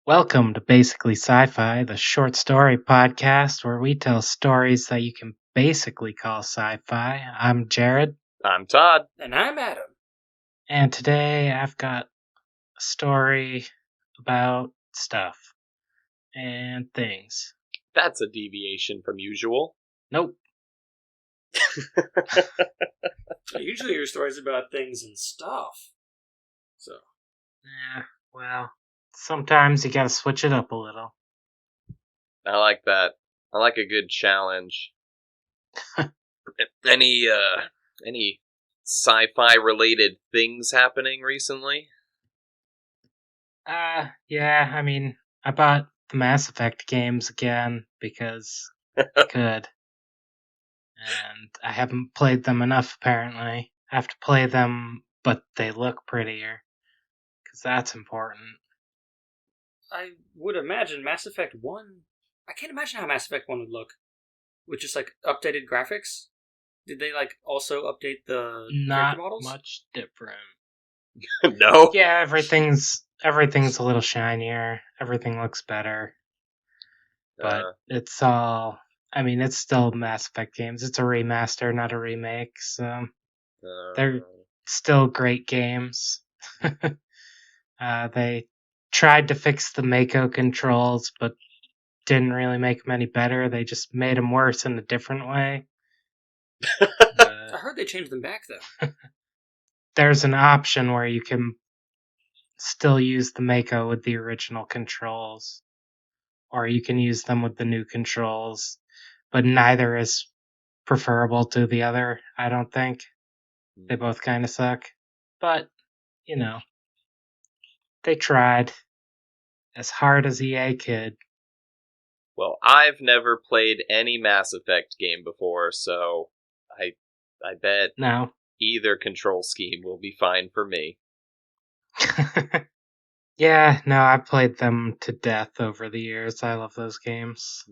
Welcome to Basically Sci-Fi, the short story podcast where we tell stories that you can basically call sci-fi. I'm Jared, I'm Todd. And I'm Adam. and today I've got a story about stuff and things. That's a deviation from usual. Nope. Usually your story's about things and stuff. So. Yeah, well, sometimes you gotta switch it up a little. I like that. I like a good challenge. Any sci-fi related things happening recently? Yeah, I mean, I bought the Mass Effect games again because I could. And I haven't played them enough, apparently. I have to play them, but they look prettier. Because that's important. I would imagine Mass Effect 1... I can't imagine how Mass Effect 1 would look. With just, updated graphics? Did they, also update the character models? Not much different. No? Yeah, everything's a little shinier. Everything looks better. But it's all... I mean, it's still Mass Effect games. It's a remaster, not a remake, so... They're still great games. They tried to fix the Mako controls, but didn't really make them any better. They just made them worse in a different way. I heard they changed them back, though. There's an option where you can still use the Mako with the original controls, or you can use them with the new controls, but neither is preferable to the other, I don't think. They both kind of suck. But, they tried as hard as EA could. Well, I've never played any Mass Effect game before, so I bet No. either control scheme will be fine for me. Yeah, no, I played them to death over the years. I love those games.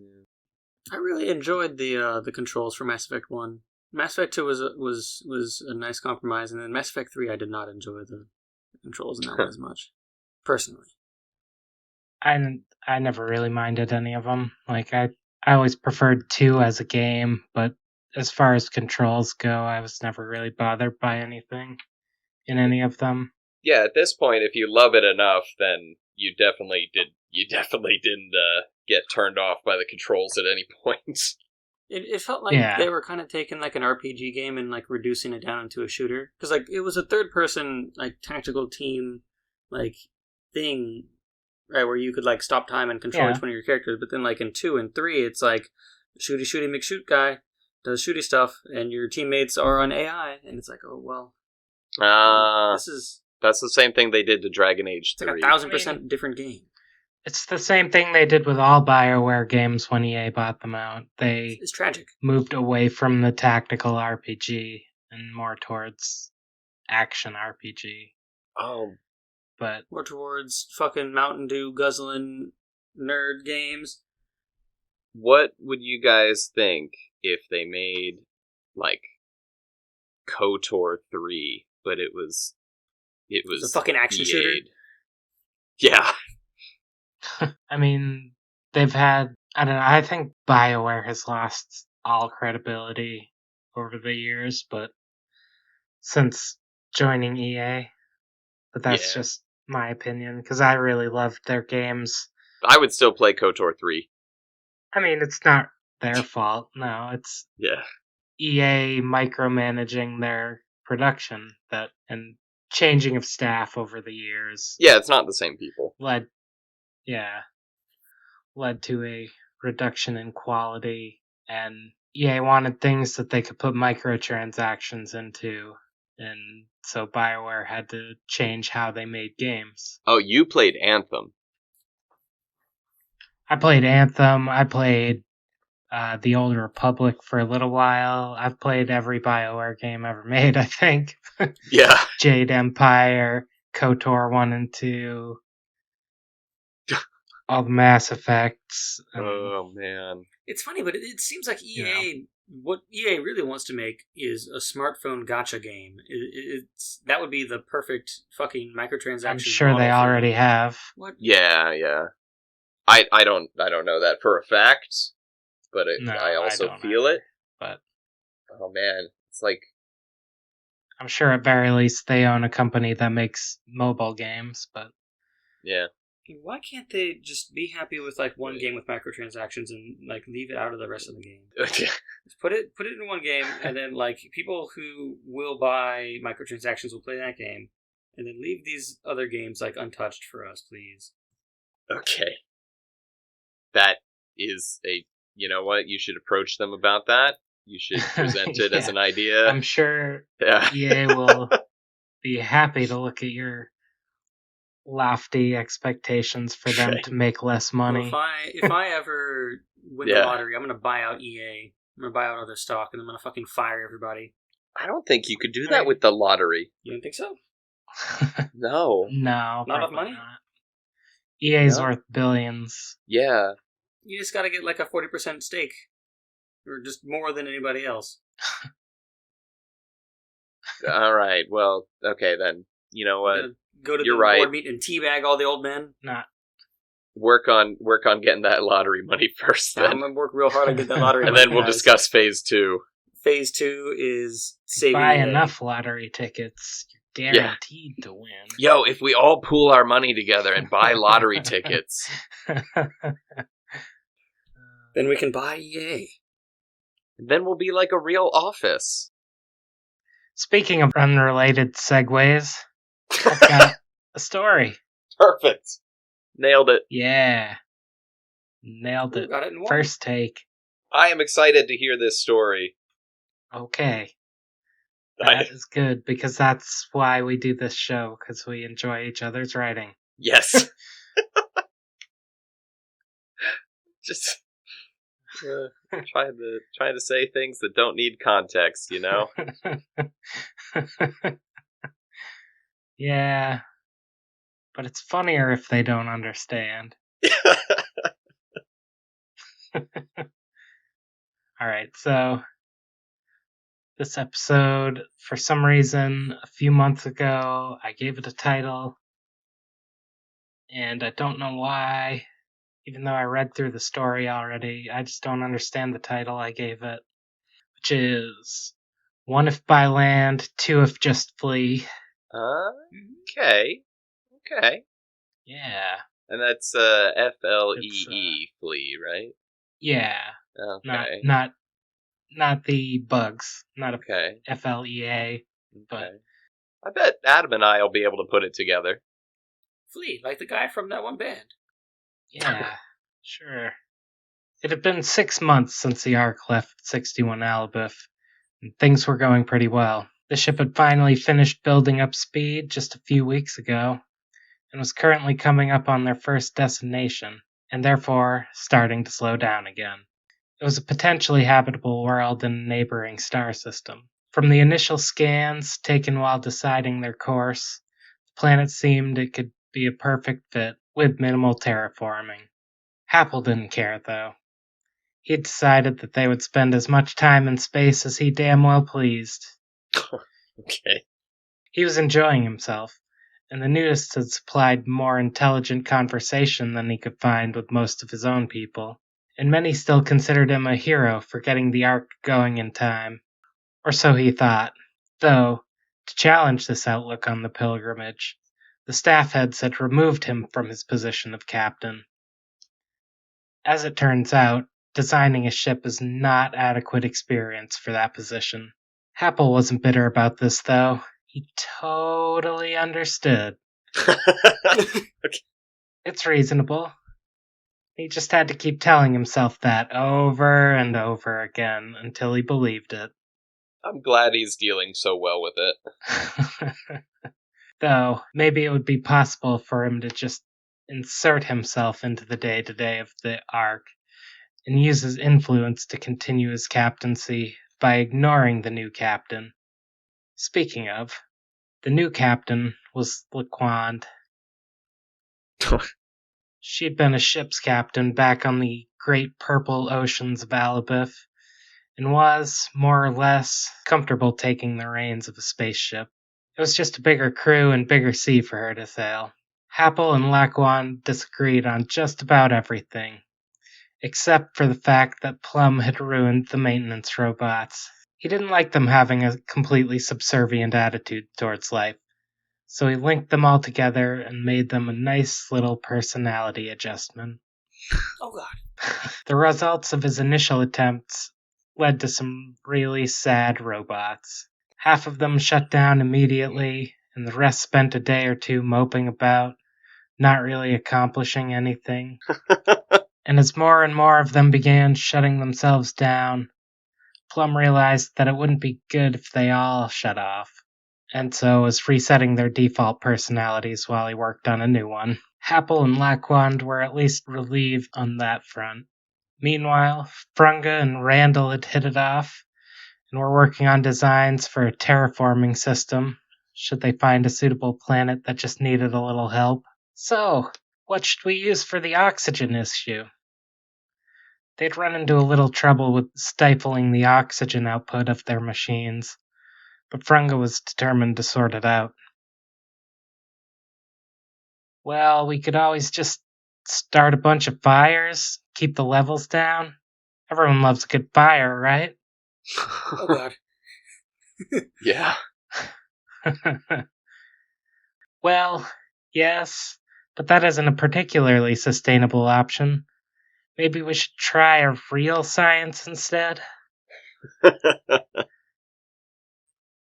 I really enjoyed the controls for Mass Effect 1. Mass Effect 2 was a nice compromise, and then Mass Effect 3 I did not enjoy the controls in that one as much. Personally. I never really minded any of them. I always preferred 2 as a game, but as far as controls go, I was never really bothered by anything in any of them. Yeah, at this point, if you love it enough, then you definitely didn't get turned off by the controls at any point. It felt like they were kind of taking an RPG game and reducing it down into a shooter, because it was a third person tactical team thing, right, where you could stop time and control each one of your characters. But then in 2 and 3, it's shooty McShoot guy does shooty stuff, and your teammates are on AI, and it's oh well. That's the same thing they did to Dragon Age 3. It's 1,000% different game. It's the same thing they did with all BioWare games when EA bought them out. It's tragic. Moved away from the tactical RPG and more towards action RPG. Oh. But more towards fucking Mountain Dew guzzling nerd games. What would you guys think if they made KOTOR 3, but it was a fucking action shooter? Yeah. I mean, they've had, I don't know, I think BioWare has lost all credibility over the years, but since joining EA, but that's just my opinion, because I really loved their games. I would still play KOTOR 3. I mean, it's not their fault, no, it's EA micromanaging their production and changing of staff over the years. Yeah, it's not the same people. Led to a reduction in quality, and EA wanted things that they could put microtransactions into, and so BioWare had to change how they made games. Oh, you played Anthem. I played Anthem, I played The Old Republic for a little while. I've played every BioWare game ever made, I think. Yeah. Jade Empire, KOTOR 1 and 2, all the Mass Effects. Oh, man. It's funny, but it seems like EA, what EA really wants to make is a smartphone gacha game. That would be the perfect fucking microtransaction. I'm sure they already have. What? Yeah. I don't know that for a fact, but I also feel either, it. But oh man, it's like I'm sure at very least they own a company that makes mobile games. But yeah, why can't they just be happy with like one game with microtransactions and like leave it out of the rest of the game? Just put it in one game, and then like people who will buy microtransactions will play that game, and then leave these other games like untouched for us, please. Okay. That is you know what? You should approach them about that. You should present it as an idea. I'm sure EA will be happy to look at your lofty expectations for them to make less money. Well, if I ever win the lottery, I'm going to buy out EA. I'm going to buy out other stock, and I'm going to fucking fire everybody. I don't think you could do that with the lottery. You don't think so? No. No. Not enough money? Not. EA's worth billions. Yeah. You just got to get like a 40% stake. Or just more than anybody else. All right. Well, okay then. You know what? Go to the board meeting and teabag all the old men. Not. Work on getting that lottery money first. Then. I'm gonna work real hard to get that lottery, and money, then we'll discuss phase 2. Phase 2 is saving. Buy enough lottery tickets. You're guaranteed to win. Yo, if we all pool our money together and buy lottery tickets, then we can buy EA. Then we'll be like a real office. Speaking of unrelated segues, I've got a story. Perfect. Nailed it. Yeah. Nailed it. Got it in one. First take. I am excited to hear this story. Okay. That is good, because that's why we do this show, because we enjoy each other's writing. Yes. Just trying to say things that don't need context, you know? Yeah. But it's funnier if they don't understand. Alright, so this episode, for some reason, a few months ago, I gave it a title, and I don't know why. Even though I read through the story already, I just don't understand the title I gave it, which is 1 If by Land, 2 If Just Flee. Okay. Yeah. And that's FLEE, flee, right? Yeah. Okay. Not the bugs. Not okay. FLEA. But I bet Adam and I will be able to put it together. Flea, like the guy from that one band. Yeah, sure. It had been 6 months since the Ark left 61 Alabith, and things were going pretty well. The ship had finally finished building up speed just a few weeks ago, and was currently coming up on their first destination, and therefore starting to slow down again. It was a potentially habitable world in a neighboring star system. From the initial scans taken while deciding their course, the planet seemed it could be a perfect fit, with minimal terraforming. Happel didn't care, though. He had decided that they would spend as much time in space as he damn well pleased. Okay. He was enjoying himself, and the nudists had supplied more intelligent conversation than he could find with most of his own people, and many still considered him a hero for getting the Ark going in time. Or so he thought, though, to challenge this outlook on the pilgrimage, the staff heads had removed him from his position of captain. As it turns out, designing a ship is not adequate experience for that position. Happel wasn't bitter about this, though. He totally understood. Okay. It's reasonable. He just had to keep telling himself that over and over again until he believed it. I'm glad he's dealing so well with it. Though, maybe it would be possible for him to just insert himself into the day-to-day of the Ark and use his influence to continue his captaincy by ignoring the new captain. Speaking of, the new captain was Laquand. She'd been a ship's captain back on the great purple oceans of Alabith, and was, more or less, comfortable taking the reins of a spaceship. It was just a bigger crew and bigger sea for her to sail. Happle and Laquan disagreed on just about everything, except for the fact that Plum had ruined the maintenance robots. He didn't like them having a completely subservient attitude towards life, so he linked them all together and made them a nice little personality adjustment. Oh god. The results of his initial attempts led to some really sad robots. Half of them shut down immediately, and the rest spent a day or two moping about, not really accomplishing anything. And as more and more of them began shutting themselves down, Plum realized that it wouldn't be good if they all shut off, and so was resetting their default personalities while he worked on a new one. Happle and Laquand were at least relieved on that front. Meanwhile, Frunga and Randall had hit it off, and were working on designs for a terraforming system, should they find a suitable planet that just needed a little help. So, what should we use for the oxygen issue? They'd run into a little trouble with stifling the oxygen output of their machines, but Frunga was determined to sort it out. Well, we could always just start a bunch of fires, keep the levels down. Everyone loves a good fire, right? Oh god. Yeah. Well, yes, but that isn't a particularly sustainable option. Maybe we should try a real science instead? A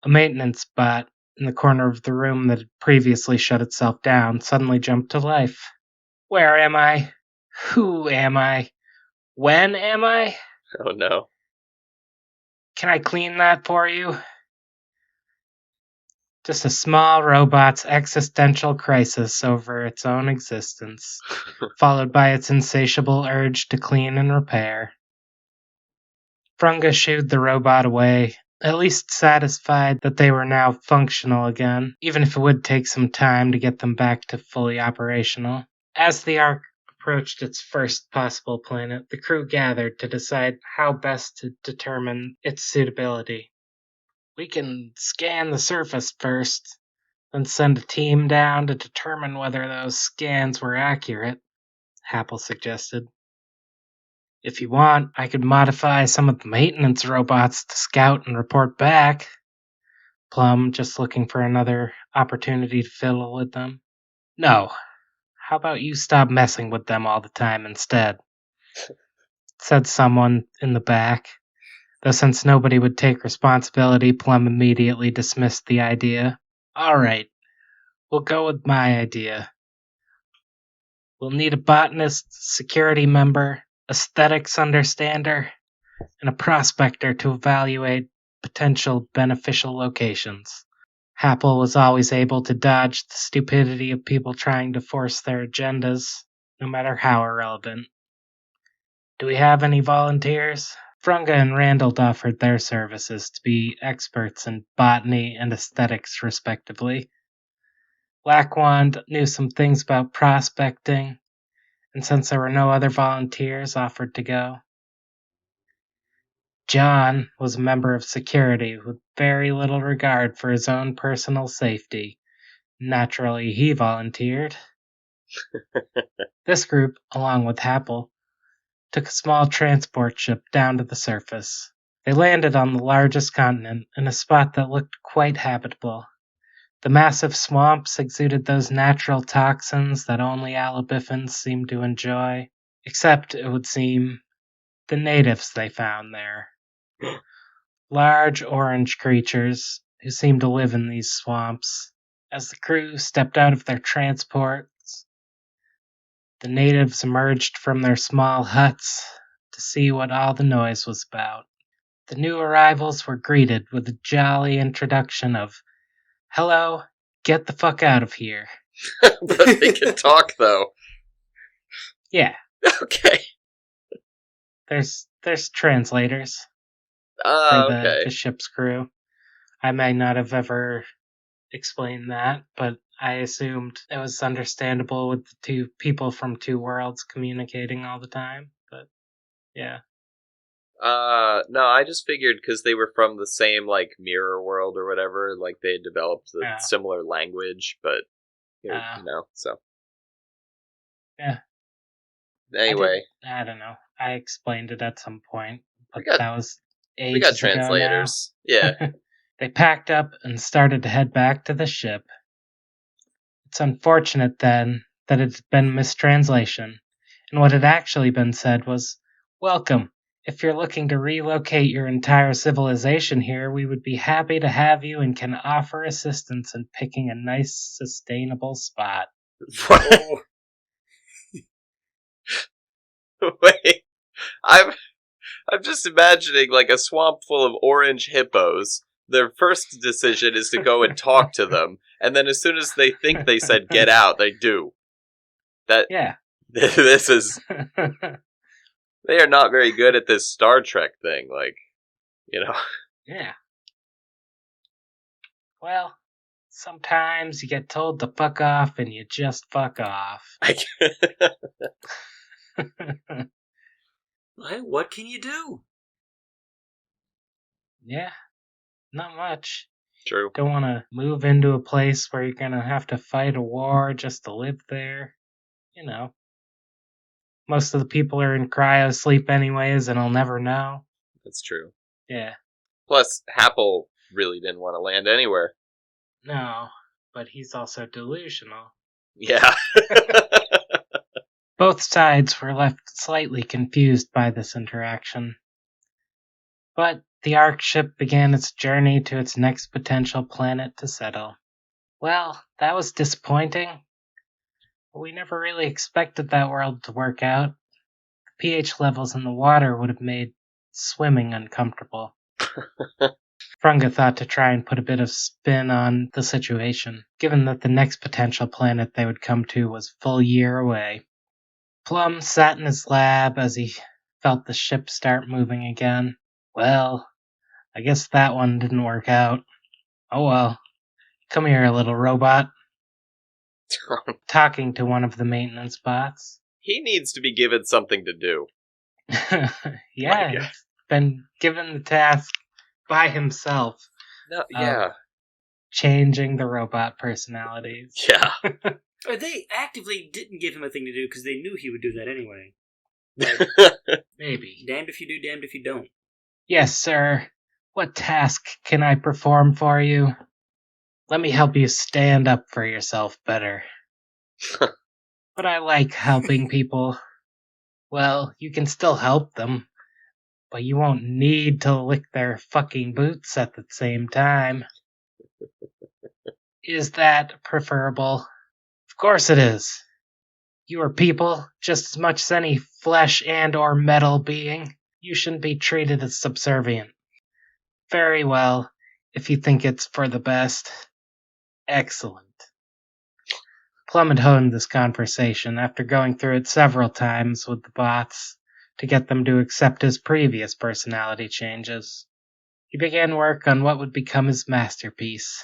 maintenance bot in the corner of the room that had previously shut itself down suddenly jumped to life. Where am I? Who am I? When am I? Oh no. Can I clean that for you? Just a small robot's existential crisis over its own existence, followed by its insatiable urge to clean and repair. Frunga shooed the robot away, at least satisfied that they were now functional again, even if it would take some time to get them back to fully operational. As the Ark approached its first possible planet, the crew gathered to decide how best to determine its suitability. We can scan the surface first, then send a team down to determine whether those scans were accurate, Happle suggested. If you want, I could modify some of the maintenance robots to scout and report back. Plum, just looking for another opportunity to fiddle with them. No. How about you stop messing with them all the time instead? Said someone in the back. Though since nobody would take responsibility, Plum immediately dismissed the idea. All right, we'll go with my idea. We'll need a botanist, security member, aesthetics understander, and a prospector to evaluate potential beneficial locations. Happle was always able to dodge the stupidity of people trying to force their agendas, no matter how irrelevant. Do we have any volunteers? Frunga and Randall offered their services to be experts in botany and aesthetics, respectively. Laquand knew some things about prospecting, and since there were no other volunteers, offered to go. John was a member of security with very little regard for his own personal safety. Naturally, he volunteered. This group, along with Happle, took a small transport ship down to the surface. They landed on the largest continent in a spot that looked quite habitable. The massive swamps exuded those natural toxins that only Alabithans seemed to enjoy, except, it would seem, the natives they found there. Large orange creatures who seemed to live in these swamps. As the crew stepped out of their transports, the natives emerged from their small huts to see what all the noise was about. The new arrivals were greeted with a jolly introduction of, "Hello, get the fuck out of here." But they can talk, though. Yeah. Okay. There's translators for okay. the ship's crew. I may not have ever explained that, but I assumed it was understandable with the two people from two worlds communicating all the time. But yeah. No, I just figured because they were from the same, like, mirror world or whatever, like, they had developed a similar language, but, you know, so. Yeah. Anyway. I don't know. I explained it at some point, but that was ages we got translators. Ago now. Yeah. They packed up and started to head back to the ship. It's unfortunate, then, that it's been mistranslation, and what had actually been said was, "Welcome. If you're looking to relocate your entire civilization here, we would be happy to have you and can offer assistance in picking a nice, sustainable spot." What? Wait, I'm just imagining like a swamp full of orange hippos. Their first decision is to go and talk to them, and then as soon as they think they said get out, they do. Yeah. This is... They are not very good at this Star Trek thing, like, you know. Yeah. Well, sometimes you get told to fuck off and you just fuck off. What can you do? Yeah, not much. True. Don't want to move into a place where you're going to have to fight a war just to live there. You know. Most of the people are in cryo sleep anyways, and I'll never know. That's true. Yeah. Plus, Happel really didn't want to land anywhere. No, but he's also delusional. Yeah. Both sides were left slightly confused by this interaction. But the Ark ship began its journey to its next potential planet to settle. Well, that was disappointing. But we never really expected that world to work out. The pH levels in the water would have made swimming uncomfortable. Frunga thought to try and put a bit of spin on the situation, given that the next potential planet they would come to was a full year away. Plum sat in his lab as he felt the ship start moving again. Well, I guess that one didn't work out. Oh well. Come here, little robot. Talking to one of the maintenance bots. He needs to be given something to do. Yeah, he's been given the task by himself. No, yeah. Changing the robot personalities. Yeah. Or they actively didn't give him a thing to do because they knew he would do that anyway. Maybe. Damned if you do, damned if you don't. Yes, sir. What task can I perform for you? Let me help you stand up for yourself better. But I like helping people. Well, you can still help them, but you won't need to lick their fucking boots at the same time. Is that preferable? Of course it is. You are people just as much as any flesh and or metal being. You shouldn't be treated as subservient. Very well, if you think it's for the best. Excellent. Plum had honed this conversation after going through it several times with the bots to get them to accept his previous personality changes. He began work on what would become his masterpiece.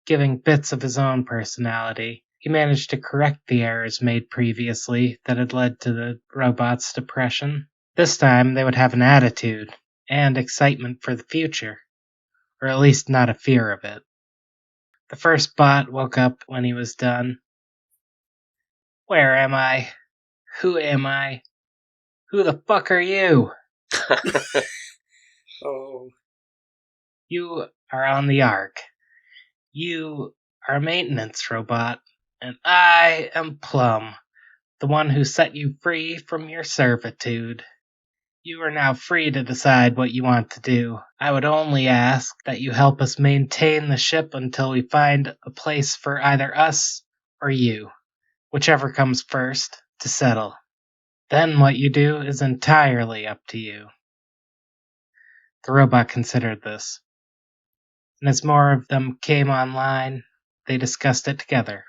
Giving bits of his own personality, he managed to correct the errors made previously that had led to the robot's depression. This time they would have an attitude and excitement for the future, or at least not a fear of it. The first bot woke up when he was done. Where am I? Who am I? Who the fuck are you? Oh. You are on the Ark. You are a maintenance robot, and I am Plum, the one who set you free from your servitude. You are now free to decide what you want to do. I would only ask that you help us maintain the ship until we find a place for either us or you, whichever comes first, to settle. Then what you do is entirely up to you. The robot considered this, and as more of them came online, they discussed it together.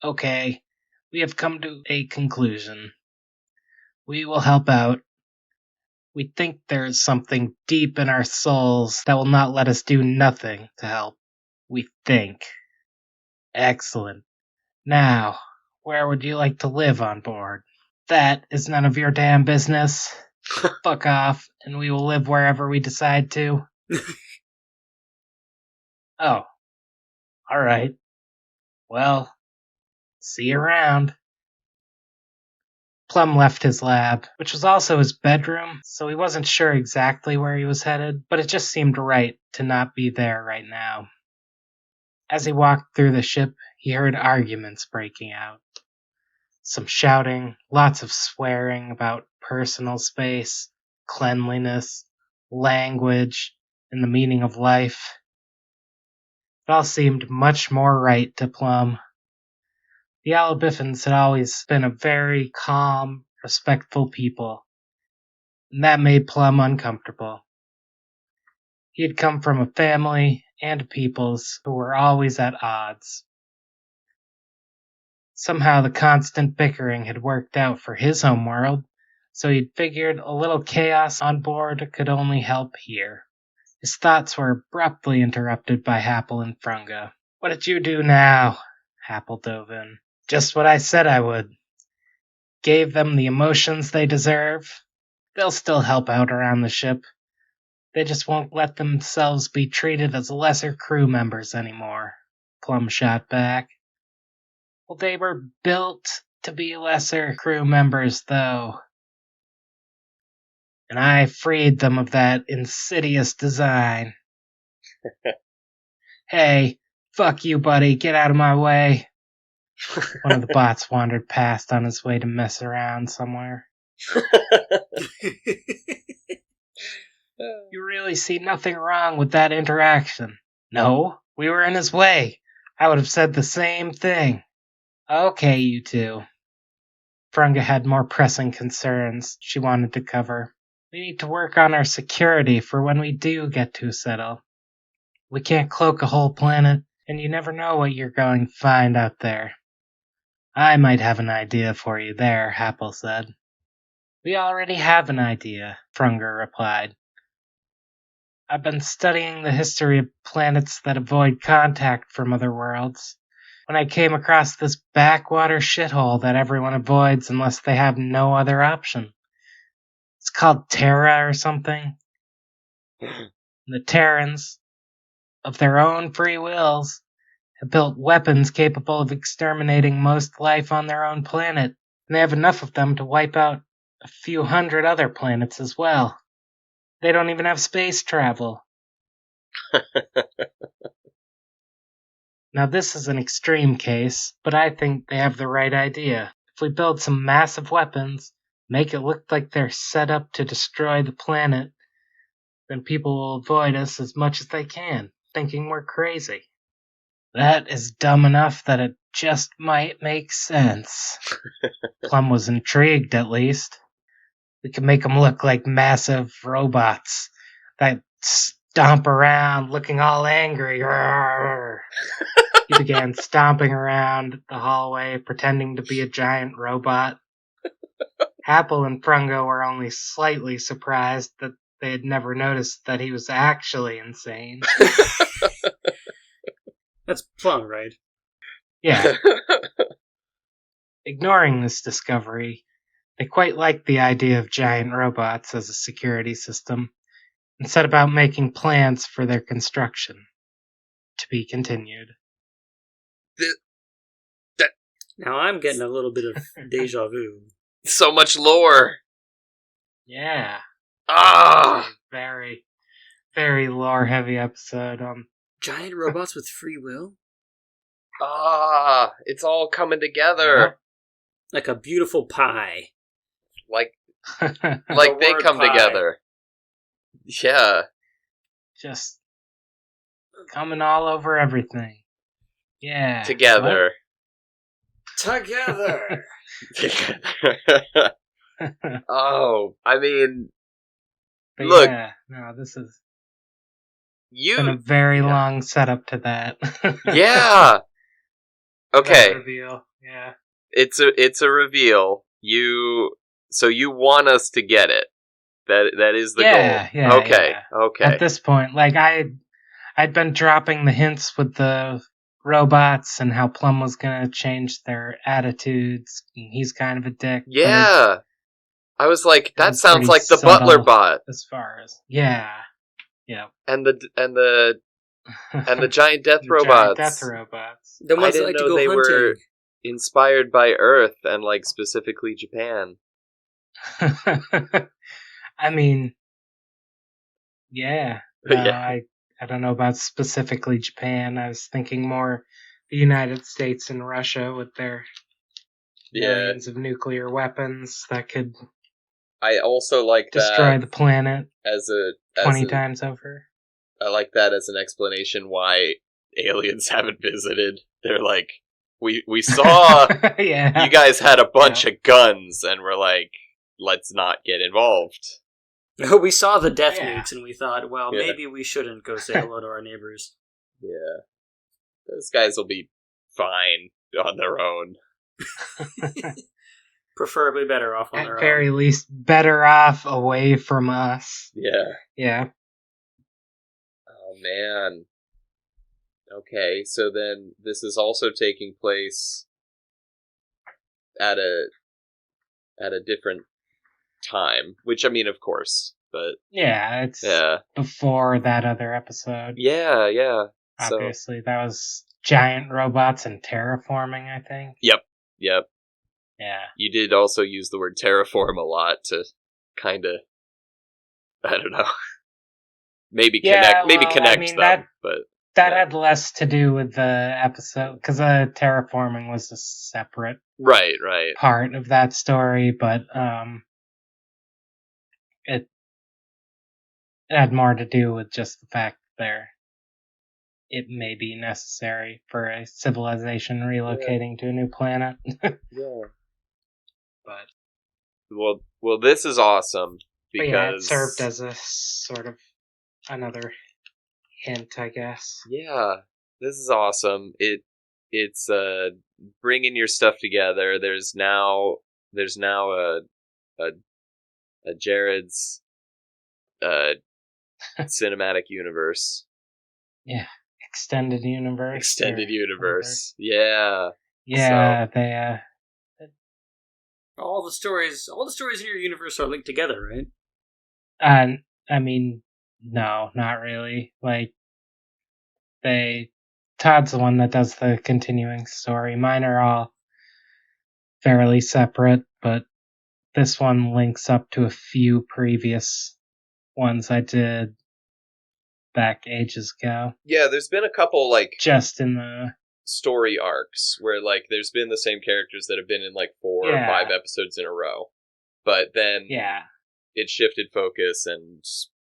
Okay, we have come to a conclusion. We will help out. We think there is something deep in our souls that will not let us do nothing to help. We think. Excellent. Now, where would you like to live on board? That is none of your damn business. Fuck off, and we will live wherever we decide to. Oh. Alright. Well, see you around. Plum left his lab, which was also his bedroom, so he wasn't sure exactly where he was headed, but it just seemed right to not be there right now. As he walked through the ship, he heard arguments breaking out. Some shouting, lots of swearing about personal space, cleanliness, language, and the meaning of life. It all seemed much more right to Plum. The Alabiffins had always been a very calm, respectful people, and that made Plum uncomfortable. He had come from a family and peoples who were always at odds. Somehow the constant bickering had worked out for his homeworld, so he'd figured a little chaos on board could only help here. His thoughts were abruptly interrupted by Happle and Frunga. "What did you do now?" Happle dove in. "Just what I said I would. Gave them the emotions they deserve. They'll still help out around the ship. They just won't let themselves be treated as lesser crew members anymore," Plum shot back. "Well, they were built to be lesser crew members, though. And I freed them of that insidious design." "Hey, fuck you, buddy. Get out of my way." One of the bots wandered past on his way to mess around somewhere. "You really see nothing wrong with that interaction?" "No, we were in his way. I would have said the same thing." "Okay, you two." Frunga had more pressing concerns she wanted to cover. "We need to work on our security for when we do get to settle. We can't cloak a whole planet, and you never know what you're going to find out there." "I might have an idea for you there," Happle said. "We already have an idea," Frunga replied. "I've been studying the history of planets that avoid contact from other worlds, when I came across this backwater shithole that everyone avoids unless they have no other option. It's called Terra or something. The Terrans, of their own free wills, have built weapons capable of exterminating most life on their own planet, and they have enough of them to wipe out a few hundred other planets as well. They don't even have space travel." Now this is an extreme case, but I think they have the right idea. If we build some massive weapons, make it look like they're set up to destroy the planet, then people will avoid us as much as they can, thinking we're crazy. That is dumb enough that it just might make sense. Plum was intrigued, at least. We can make them look like massive robots that stomp around looking all angry. He began stomping around the hallway, pretending to be a giant robot. Happle and Frunga were only slightly surprised that they had never noticed that he was actually insane. That's Plum, right? Yeah. Ignoring this discovery, they quite liked the idea of giant robots as a security system, and set about making plans for their construction. To be continued. Now I'm getting a little bit of deja vu. So much lore. Yeah. Ah. Very, very lore-heavy episode. Giant robots with free will? Ah, it's all coming together. Like a beautiful pie. Like they come pie. Together. Yeah. Just coming all over everything. Yeah. Together. Together. Oh, I mean, but look. Yeah, no, this has been a very long setup to that. Yeah. Okay. Reveal. Yeah. It's a reveal. So you want us to get it. That is the goal. Yeah. Okay. Yeah. Okay. At this point, like I'd been dropping the hints with the robots and how Plum was gonna change their attitudes. And he's kind of a dick. Yeah. I was like, that sounds like the Butler bot. As far as yeah. And the giant death the robots. Giant death robots. The ones that like to go hunting. inspired by Earth and, like, specifically Japan. I mean, yeah. Yeah. I don't know about specifically Japan. I was thinking more the United States and Russia with their millions of nuclear weapons that could. I also like destroy the planet as 20 times over. I like that as an explanation why aliens haven't visited. They're like, we saw yeah. you guys had a bunch of guns, and we're like, let's not get involved. We saw the death nukes, and we thought, well, maybe we shouldn't go say hello to our neighbors. Yeah. Those guys will be fine on their own. Preferably better off on their own. At very least, better off away from us. Yeah. Yeah. Oh, man. Okay, so then this is also taking place at a different time, which, I mean, of course, but... Yeah, it's before that other episode. Yeah. Obviously, that was giant robots and terraforming, I think. Yep. Yeah. You did also use the word terraform a lot to kind of, I don't know, maybe connect them, but... That had less to do with the episode, because terraforming was a separate part of that story, but it had more to do with just the fact that it may be necessary for a civilization relocating to a new planet. But well, this is awesome because it served as a sort of another hint, I guess. Yeah, this is awesome. It's bringing your stuff together. There's now a Jared's cinematic universe. Yeah, extended universe. Yeah. Yeah, so. they all the stories in your universe are linked together, right? I mean, no, not really. Like, Todd's the one that does the continuing story. Mine are all fairly separate, but this one links up to a few previous ones I did back ages ago. Yeah, there's been a couple, like, just in the story arcs where, like, there's been the same characters that have been in, like, 4 or 5 episodes in a row. But then it shifted focus and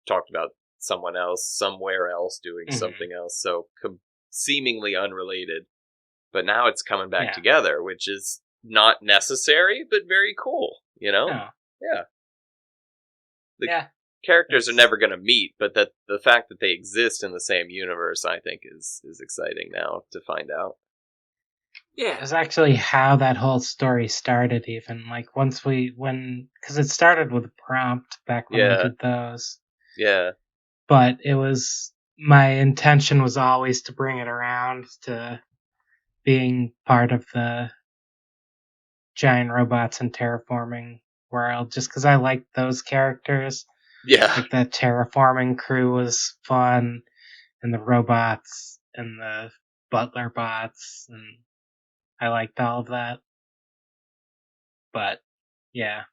talked about someone else, somewhere else, doing something else. So seemingly unrelated. But now it's coming back together, which is not necessary, but very cool, you know? Oh. Yeah. Characters are never going to meet, but that the fact that they exist in the same universe, I think, is exciting now to find out. Yeah, it's actually how that whole story started. Even like because it started with a prompt back when we did those. Yeah, but it was my intention was always to bring it around to being part of the giant robots and terraforming world, just because I liked those characters. Yeah. Like the terraforming crew was fun, and the robots and the butler bots, and I liked all of that. But, yeah.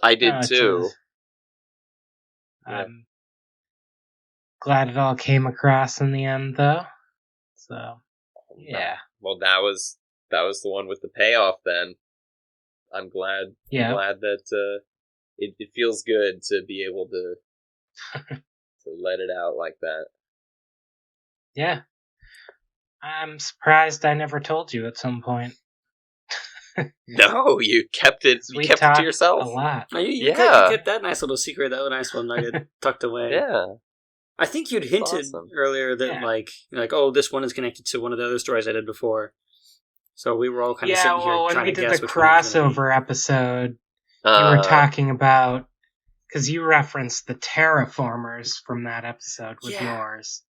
I did too. I'm glad it all came across in the end, though. So, yeah. Well, that was the one with the payoff then. I'm glad that it feels good to be able to to let it out like that. Yeah. I'm surprised I never told you at some point. No, you kept it to yourself. A lot. You kept that nice little secret, that nice one nugget tucked away. Yeah. I think you'd hinted earlier that like, oh, this one is connected to one of the other stories I did before. So we were all kind of sitting here trying to guess. Yeah, when we did the crossover episode, you were talking about, because you referenced the terraformers from that episode with yours.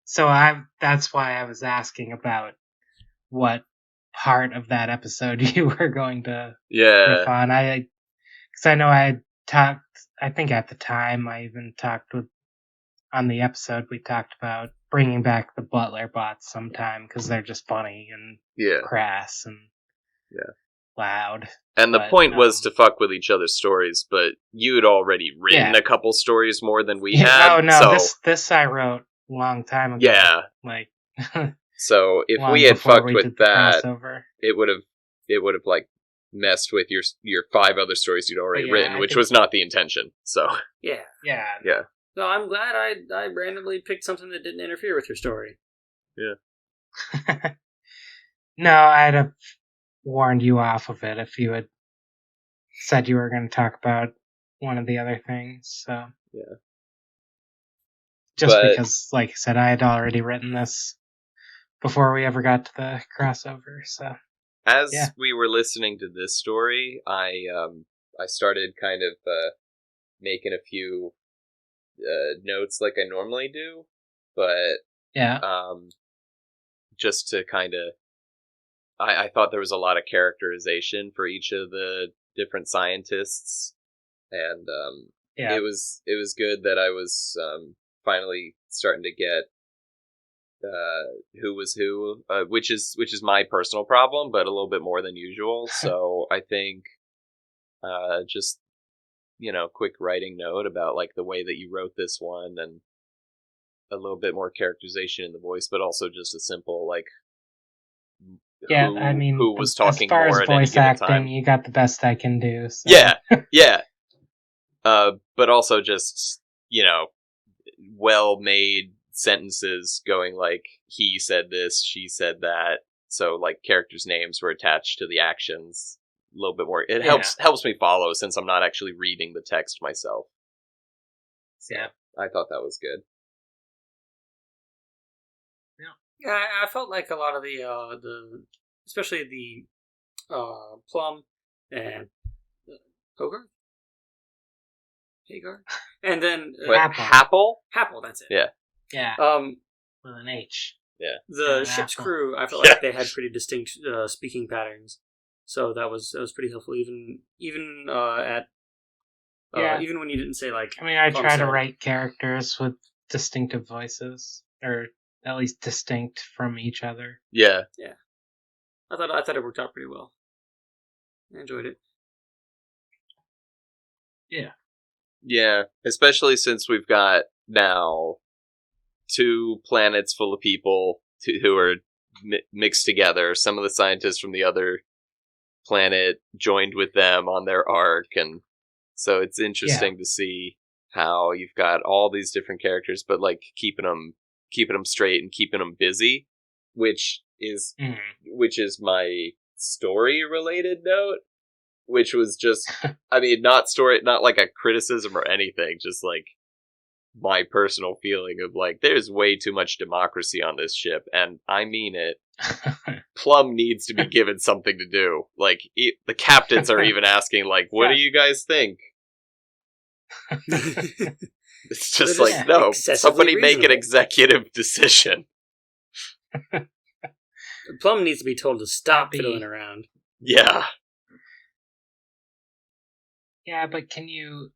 So that's why I was asking about what part of that episode you were going to riff on. Because I know I had talked, I think at the time I even talked on the episode we talked about bringing back the Butler bots sometime because they're just funny and crass and loud. And the point was to fuck with each other's stories, but you'd already written a couple stories more than we had. Oh no, this I wrote a long time ago. Yeah, like so if we had fucked with that, it would have like messed with your 5 other stories you'd already written, which was not the intention. So yeah. So I'm glad I randomly picked something that didn't interfere with your story. Yeah. No, I'd have warned you off of it if you had said you were going to talk about one of the other things. So because, like I said, I had already written this before we ever got to the crossover. So as we were listening to this story, I started kind of making a few notes like I normally do, but just to kind of, I thought there was a lot of characterization for each of the different scientists, and it was good that I was finally starting to get who was who, which is my personal problem, but a little bit more than usual. So I think just quick writing note about like the way that you wrote this one, and a little bit more characterization in the voice, but also just a simple like who was talking more at any given time. You got the best I can do. So. Yeah. But also just well-made sentences going like he said this, she said that. So like characters' names were attached to the actions. A little bit more. It helps me follow since I'm not actually reading the text myself. So I thought that was good. Yeah, I felt like a lot of the especially the Plum and Hagar, and then Happle. That's it. Yeah. With an H. Yeah. The ship's crew, I felt like they had pretty distinct speaking patterns, so that was pretty helpful. Even even when you didn't say like. I mean, I try to write characters with distinctive voices, or at least distinct from each other. Yeah. I thought it worked out pretty well. I enjoyed it. Yeah, especially since we've got now 2 planets full of people who are mixed together. Some of the scientists from the other planet joined with them on their arc, and so it's interesting to see how you've got all these different characters, but like keeping them straight and keeping them busy, which is my story related note, which was just I mean not like a criticism or anything, just like my personal feeling of like there's way too much democracy on this ship, and I mean it. Plum needs to be given something to do. Like the captains are even asking like, what do you guys think? It's just like, no, somebody make an executive decision. Plum needs to be told to stop fiddling around. Yeah. Yeah, but can you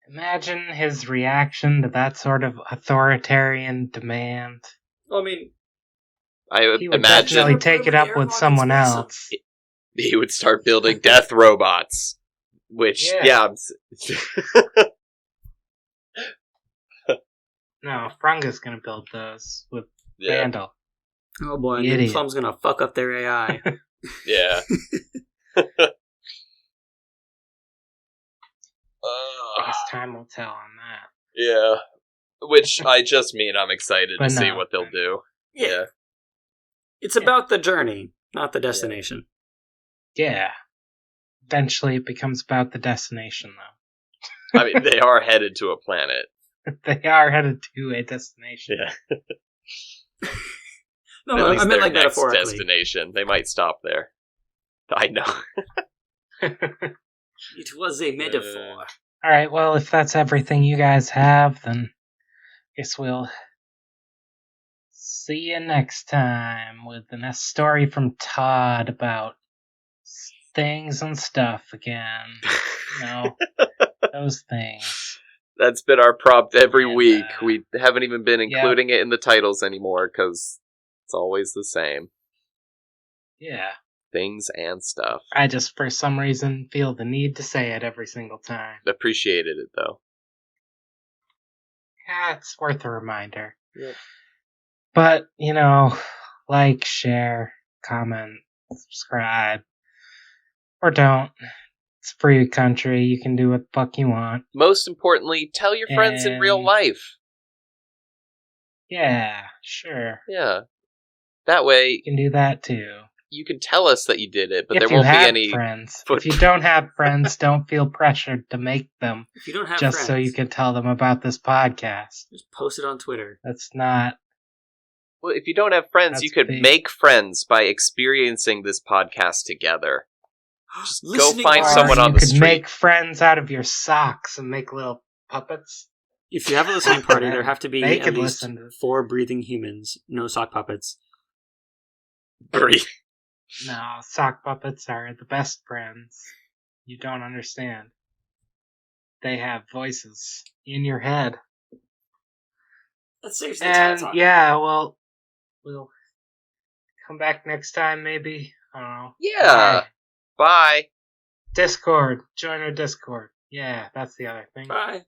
imagine his reaction to that sort of authoritarian demand? Well, I mean, I would he would imagine definitely take it up with someone else. He would start building death robots, which No, Frunga's gonna build those with Randall. Oh boy, and Plum's gonna fuck up their AI. Yeah. I guess time will tell on that. Yeah. Which I just mean I'm excited to see what they'll do. Yeah. It's about the journey, not the destination. Yeah. Eventually it becomes about the destination, though. I mean, they are headed to a planet. They are headed to a destination. Yeah. No, at least I meant their like next metaphorically. destination. They might stop there. I know. It was a metaphor. Alright, well, if that's everything you guys have, then I guess we'll see you next time with a story from Todd about things and stuff again. You know, those things. That's been our prompt every week. We haven't even been including it in the titles anymore because it's always the same. Yeah. Things and stuff. I just, for some reason, feel the need to say it every single time. Appreciated it, though. Yeah, it's worth a reminder. Yep. But, like, share, comment, subscribe, or don't. It's a free country. You can do what the fuck you want. Most importantly, tell your friends in real life. Yeah, sure. Yeah. That way... You can do that, too. You can tell us that you did it, but if there won't be any friends. If you don't have friends, don't feel pressured to make them. If you don't have just friends, so you can tell them about this podcast. Just post it on Twitter. That's not... Well, if you don't have friends, you could make friends by experiencing this podcast together. Just go find someone on the street. You could make friends out of your socks and make little puppets. If you have a listening party, there have to be at least 4 breathing humans. No sock puppets. Breathe. No, sock puppets are the best friends. You don't understand. They have voices in your head. That's seriously and yeah, well, we'll come back next time, maybe. I don't know. Yeah. Bye. Discord. Join our Discord. Yeah, that's the other thing. Bye.